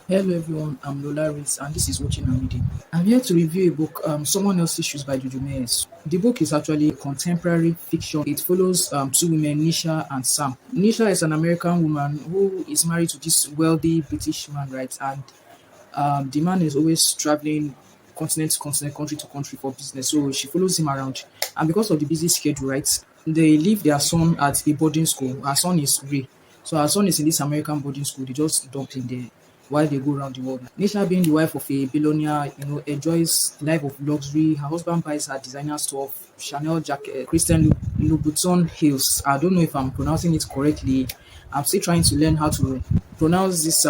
Hello everyone, I'm Lola Ritz and this is Watching and Reading. I'm here to review a book, Someone Else's Shoes by Jojo Mears. The book is actually a contemporary fiction. It follows two women, Nisha and Sam. Nisha is an American woman who is married to this wealthy British man, right? And the man is always traveling continent to continent, country to country for business. So she follows him around. And because of the busy schedule, right, they leave their son at a boarding school. Her son is Ray. So her son is in this American boarding school. They just dump him there while they go around the world. Nisha, being the wife of a billionaire, enjoys life of luxury. Her husband buys her designer stuff, Chanel jacket, Christian Louboutin heels. I don't know if I'm pronouncing it correctly. I'm still trying to learn how to pronounce this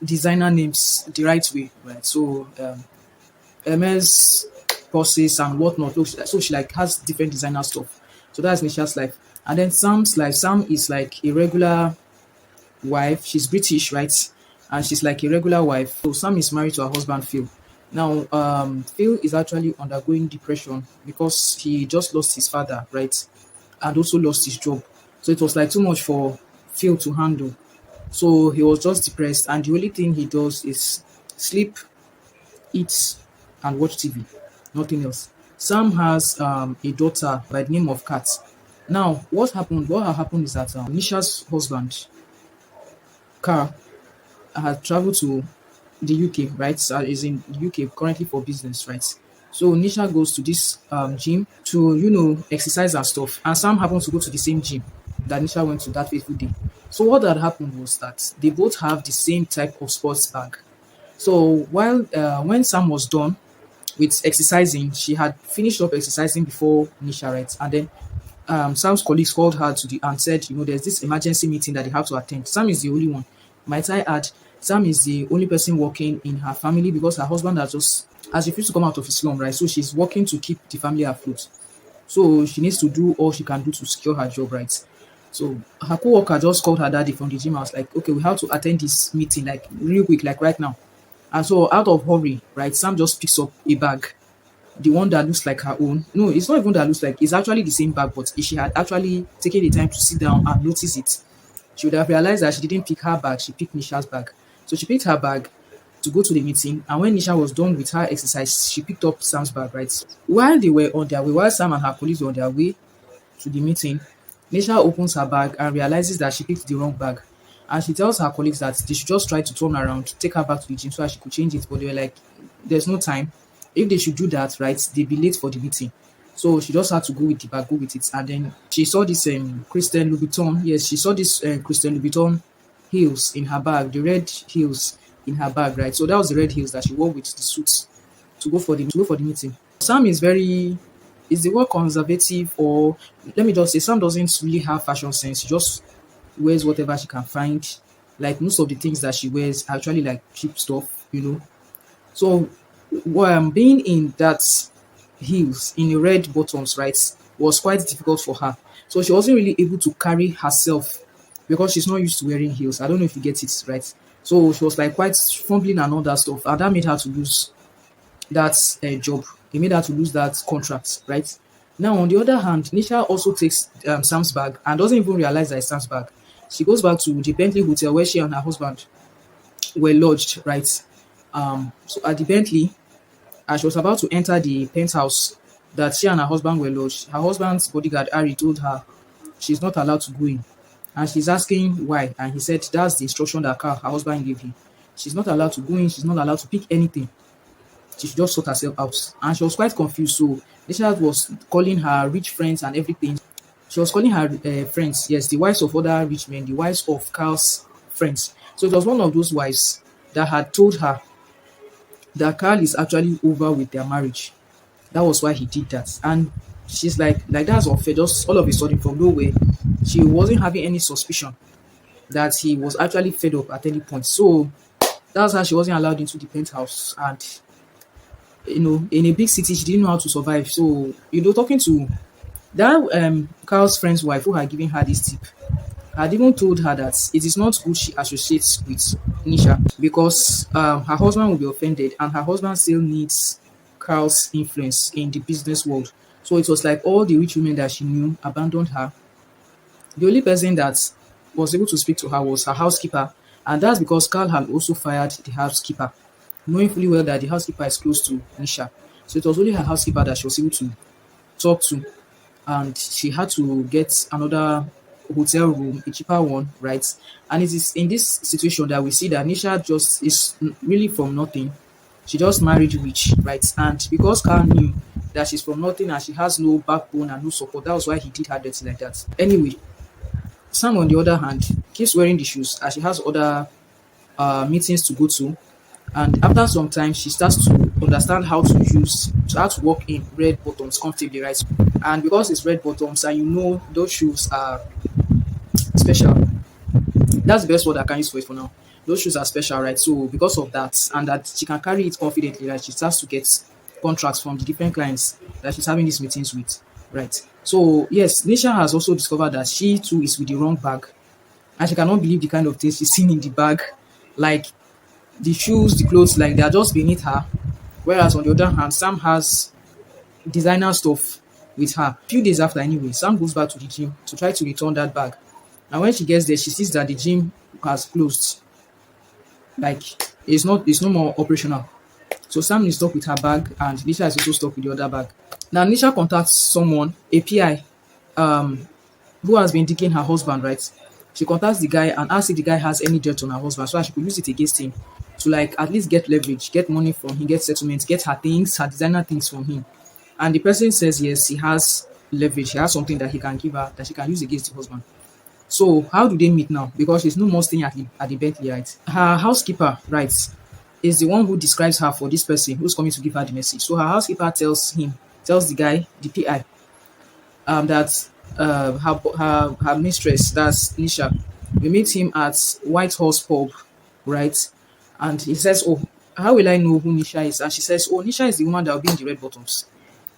designer names the right way, right? So Hermes, purses and whatnot. So she like has different designer stuff. So that's Nisha's life. And then Sam's life. Sam is like a regular wife. She's British, right? And she's like a regular wife. So Sam is married to her husband Phil. Now, Phil is actually undergoing depression because he just lost his father, right? And also lost his job. So it was like too much for Phil to handle. So he was just depressed, and the only thing he does is sleep, eat, and watch TV. Nothing else. Sam has a daughter by the name of Kat. Now, what happened? What had happened is that Nisha's husband, Carl, had traveled to the UK, right? So is in the UK currently for business, right? So Nisha goes to this gym to, exercise and stuff. And Sam happens to go to the same gym that Nisha went to that fateful day. So what had happened was that they both have the same type of sports bag. So when Sam was done with exercising, she had finished up exercising before Nisha, right? And then Sam's colleagues called her to the and said, there's this emergency meeting that they have to attend. Sam is the only one. Might I add, Sam is the only person working in her family because her husband has refused to come out of his slum, right? So she's working to keep the family afloat. So she needs to do all she can do to secure her job, right? So her co-worker just called her daddy from the gym. I was like, okay, we have to attend this meeting like real quick, like right now. And so out of hurry, right, Sam just picks up a bag, the one that looks like her own. No, it's not even that looks like, it's actually the same bag, but if she had actually taken the time to sit down and notice it, she would have realized that she didn't pick her bag, she picked Nisha's bag. So she picked her bag to go to the meeting, and when Nisha was done with her exercise, she picked up Sam's bag, right? While they were on their way, while Sam and her colleagues were on their way to the meeting, Nisha opens her bag and realizes that she picked the wrong bag. And she tells her colleagues that they should just try to turn around, take her back to the gym so that she could change it. But they were like, there's no time. If they should do that, right, they'd be late for the meeting. So she just had to go with the bag, go with it. And then she saw this Christian Louboutin. Yes, she saw this Christian Louboutin heels in her bag, the red heels in her bag, right? So that was the red heels that she wore with the suits to go for the meeting. Sam is the word conservative, or let me just say Sam doesn't really have fashion sense. She just wears whatever she can find. Like most of the things that she wears are actually like cheap stuff. So being in that heels in the red bottoms, right, was quite difficult for her. So she wasn't really able to carry herself because she's not used to wearing heels. I don't know if you get it right. So she was like quite fumbling and all that stuff, and that made her to lose that job. It made her to lose that contract, right? Now, on the other hand, Nisha also takes Sam's bag and doesn't even realize that it's Sam's bag. She goes back to the Bentley Hotel where she and her husband were lodged, right? So at the Bentley, as she was about to enter the penthouse that she and her husband were lodged, her husband's bodyguard Harry told her she's not allowed to go in. And she's asking why. And he said that's the instruction that her husband gave him. She's not allowed to go in, she's not allowed to pick anything. She should just sort herself out. And she was quite confused. So Nisha was calling her rich friends and everything. She was calling her friends, yes, the wives of other rich men, the wives of Carl's friends. So it was one of those wives that had told her that Carl is actually over with their marriage. That was why he did that. And she's like that's unfair. Just all of a sudden from nowhere, she wasn't having any suspicion that he was actually fed up at any point. So that's how she wasn't allowed into the penthouse. And in a big city, she didn't know how to survive. So, talking to that Carl's friend's wife who had given her this tip, had even told her that it is not good she associates with Nisha because her husband will be offended and her husband still needs Carl's influence in the business world. So it was like all the rich women that she knew abandoned her. The only person that was able to speak to her was her housekeeper And that's because Carl had also fired the housekeeper, knowing fully well that the housekeeper is close to Nisha. So it was only her housekeeper that she was able to talk to, and she had to get another hotel room, a cheaper one, right? And it is in this situation that we see that Nisha just is really from nothing. She just married rich, right? And because Carl knew that she's from nothing and she has no backbone and no support, that was why he did her dirty like that. Anyway, Sam, on the other hand, keeps wearing the shoes as she has other meetings to go to. And after some time, she starts to understand how to walk in red bottoms comfortably, right? And because it's red bottoms, and you know those shoes are special. That's the best word I can use for it for now. Those shoes are special, right? So because of that, and that she can carry it confidently, right? She starts to get contracts from the different clients that she's having these meetings with, right? So yes, Nisha has also discovered that she too is with the wrong bag, and she cannot believe the kind of things she's seen in the bag, like the shoes, the clothes, like they are just beneath her. Whereas on the other hand, Sam has designer stuff with her. A few days after, anyway, Sam goes back to the gym to try to return that bag. And when she gets there, she sees that the gym has closed. Like it's no more operational. So Sam is stuck with her bag, and Nisha is also stuck with the other bag. Now Nisha contacts someone, a PI, who has been digging her husband, right? She contacts the guy and asks if the guy has any debt on her husband so that she could use it against him to like at least get leverage, get money from him, get settlements, get her things, her designer things from him. And the person says yes, he has leverage, he has something that he can give her that she can use against the husband. So how do they meet now? Because she's no more staying at the Bentley, right? Her housekeeper, right, is the one who describes her for this person who's coming to give her the message. So her housekeeper tells the guy, the PI, that her mistress, that's Nisha, we meet him at White Horse Pub, right? And he says, "Oh, how will I know who Nisha is?" And she says, "Oh, Nisha is the woman that will be in the red bottoms."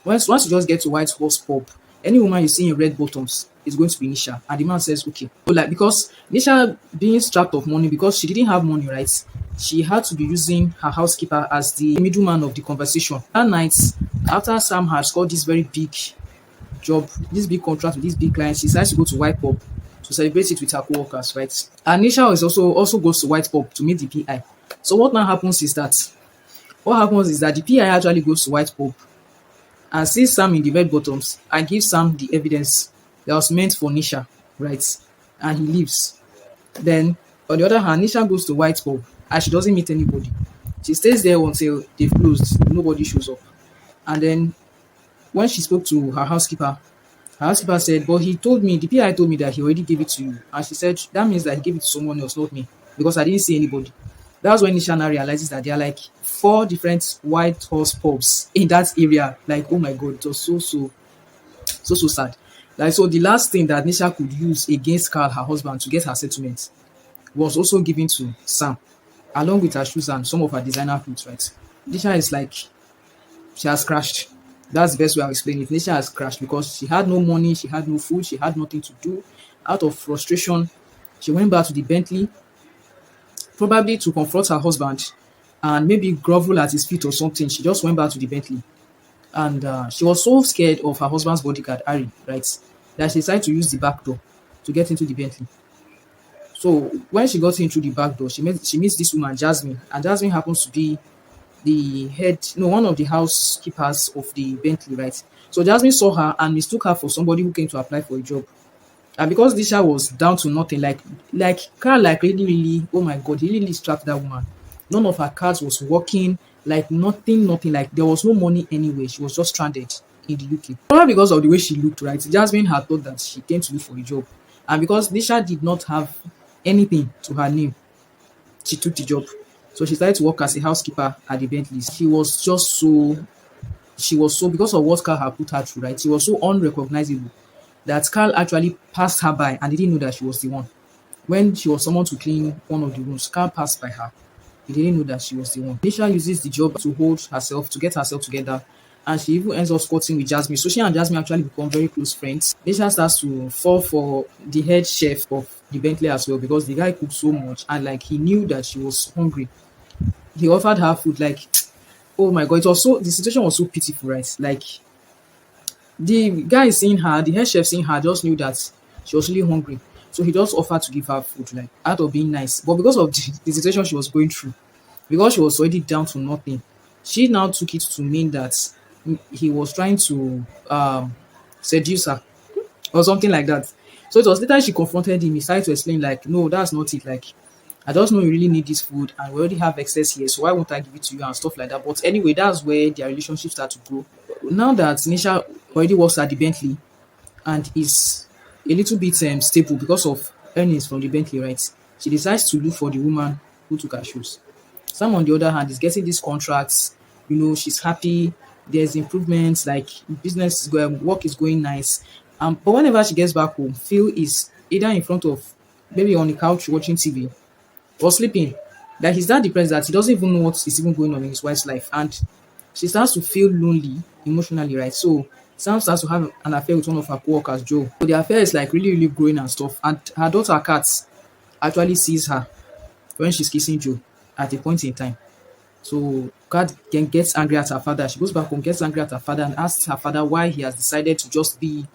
Once you just get to White Horse Pub, any woman you see in red bottoms is going to be Nisha. And the man says, "Okay." So like because Nisha being strapped of money because she didn't have money, right? She had to be using her housekeeper as the middleman of the conversation. That night, after Sam had scored this very big job, this big contract with this big client, she decides to go to White Pub to celebrate it with her co-workers, right? And Nisha is also goes to White Pub to meet the PI. So what happens is that the PI actually goes to White Pub and sees Sam in the red bottoms and gives Sam the evidence that was meant for Nisha, right? And he leaves. Then on the other hand, Nisha goes to White Pub and she doesn't meet anybody. She stays there until they've closed, nobody shows up. And then when she spoke to her housekeeper said, "But the PI told me that he already gave it to you." And she said, "That means that he gave it to someone else, not me, because I didn't see anybody." That's when Nisha now realizes that there are like four different White Horse pubs in that area. Like, oh my God, it was so sad. Like, so the last thing that Nisha could use against Carl, her husband, to get her settlement was also given to Sam, along with her shoes and some of her designer clothes, right? Nisha is like, she has crashed. That's the best way I'll explain it. Nisha has crashed because she had no money, she had no food, she had nothing to do. Out of frustration, she went back to the Bentley, probably to confront her husband and maybe grovel at his feet or something. She just went back to the Bentley. And she was so scared of her husband's bodyguard, Harry, right, that she decided to use the back door to get into the Bentley. So when she got in through the back door, she meets this woman, Jasmine, and Jasmine happens to be one of the housekeepers of the Bentley, right? So Jasmine saw her and mistook her for somebody who came to apply for a job. And because Disha was down to nothing, like Carl, like really, oh my God, he really strapped that woman. None of her cards was working, like nothing, like there was no money anyway. She was just stranded in the UK. Probably because of the way she looked, right? Jasmine had thought that she came to look for a job. And because Disha did not have anything to her name, she took the job. So she started to work as a housekeeper at the Bentleys. She was so, because of what Carl had put her through, right? She was so unrecognizable that Carl actually passed her by and didn't know that she was the one. When she was summoned to clean one of the rooms, Carl passed by her. He didn't know that she was the one. Nisha uses the job to hold herself, to get herself together, and she even ends up squatting with Jasmine. So she and Jasmine actually become very close friends. Nisha starts to fall for the head chef of the Bentley as well because the guy cooked so much and like he knew that she was hungry. He offered her food, like, oh my God, the situation was so pitiful, right? Like the guy seeing her, the head chef seeing her just knew that she was really hungry. So So he just offered to give her food, like out of being nice. But because of the situation she was going through, because she was already down to nothing, she now took it to mean that he was trying to seduce her or something like that. So it was later she confronted him. He started to explain, like, no, that's not it. Like, I just know you really need this food and we already have excess here, so why won't I give it to you and stuff like that. But anyway, that's where their relationship started to grow. Now that Nisha already works at the Bentley and is a little bit stable because of earnings from the Bentley, right? She decides to look for the woman who took her shoes. Sam, on the other hand, is getting these contracts. She's happy. There's improvements. Like business is going, work is going nice. But whenever she gets back home, Phil is either in front of, maybe on the couch watching TV or sleeping. Like he's that depressed that he doesn't even know what is even going on in his wife's life, and she starts to feel lonely emotionally, right? So Sam starts to have an affair with one of her co-workers, Joe. So the affair is like really, really growing and stuff. And her daughter Kat actually sees her when she's kissing Joe at a point in time. So Kat gets angry at her father. She goes back home, gets angry at her father, and asks her father why he has decided to just be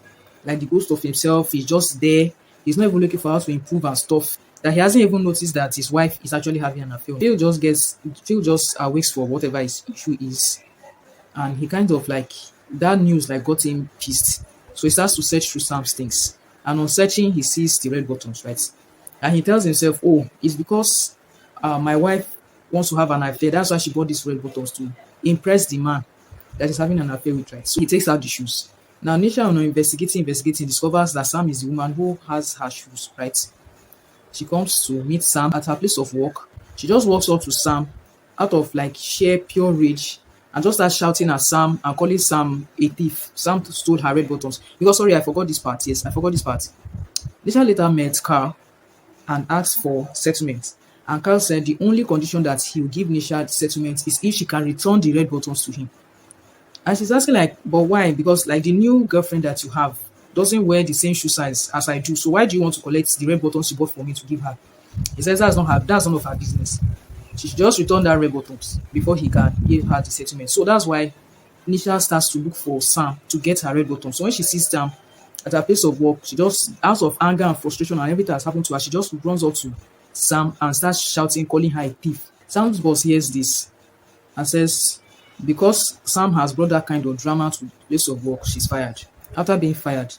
like the ghost of himself. He's just there. He's not even looking for her to improve and stuff. That he hasn't even noticed that his wife is actually having an affair. Phil just awakes for whatever his issue is, and he kind of like that news like got him pissed. So he starts to search through Sam's things, and on searching he sees the red buttons, right? And he tells himself, "Oh, it's because my wife wants to have an affair. That's why she bought these red buttons to impress the man that is having an affair with, right?" So he takes out the shoes. Now Nisha, on investigating, discovers that Sam is the woman who has her shoes, right? She comes to meet Sam at her place of work. She just walks up to Sam out of like sheer pure rage and just starts shouting at Sam and calling Sam a thief. Sam stole her red buttons. Because sorry, I forgot this part. Yes, I forgot this part. Nisha later met Carl and asked for settlement. And Carl said the only condition that he will give Nisha the settlement is if she can return the red buttons to him. And she's asking like, but why? Because like the new girlfriend that you have doesn't wear the same shoe size as I do. So why do you want to collect the red buttons you bought for me to give her? He says that's none of her business. She should just return that red buttons before he can give her the settlement. So that's why Nisha starts to look for Sam to get her red buttons. So when she sees Sam at her place of work, she just, out of anger and frustration and everything that's happened to her, she just runs up to Sam and starts shouting, calling her a thief. Sam's boss hears this and says, because Sam has brought that kind of drama to the place of work, she's fired. After being fired,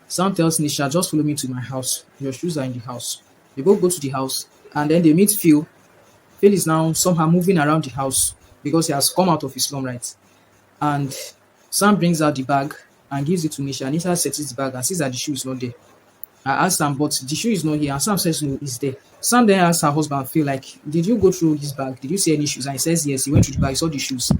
Sam tells Nisha, just follow me to my house. Your shoes are in the house. They both go to the house and then they meet Phil. Phil is now somehow moving around the house because he has come out of his slum, right? And Sam brings out the bag and gives it to Nisha. Nisha settles the bag and sees that the shoe is not there. I asked Sam, but the shoe is not here. And Sam says, no, it's there. Sam then asks her husband, Phil, like, did you go through his bag? Did you see any shoes? And he says, yes, he went through the bag, he saw the shoes.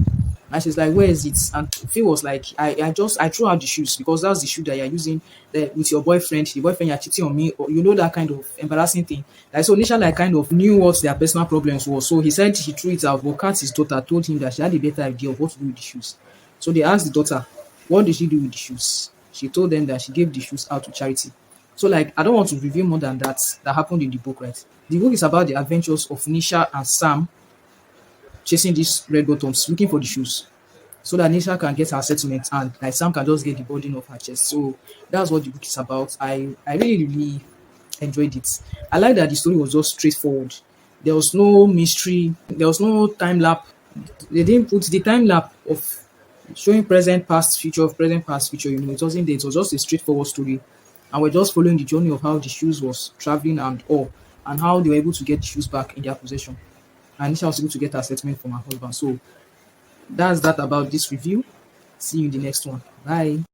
And she's like, where is it? And Phil was like, I threw out the shoes because that's the shoe that you're using with your boyfriend. The boyfriend, you're cheating on me, or that kind of embarrassing thing. Like, so Nisha like kind of knew what their personal problems were. So he said he threw it out, but Kat's daughter told him that she had a better idea of what to do with the shoes. So they asked the daughter, what did she do with the shoes? She told them that she gave the shoes out to charity. So like, I don't want to reveal more than that happened in the book, right? The book is about the adventures of Nisha and Sam chasing these red bottoms, looking for the shoes, so that Nisha can get her settlement and like Sam can just get the burden off her chest. So that's what the book is about. I really, really enjoyed it. I like that the story was just straightforward. There was no mystery. There was no time lapse. They didn't put the time lapse of showing present, past, future, present, past, future. It wasn't there. It was just a straightforward story, and we're just following the journey of how the shoes was traveling and all, and how they were able to get the shoes back in their possession. And Nisha was able to get her settlement from her husband. So that's that about this review. See you in the next one. Bye.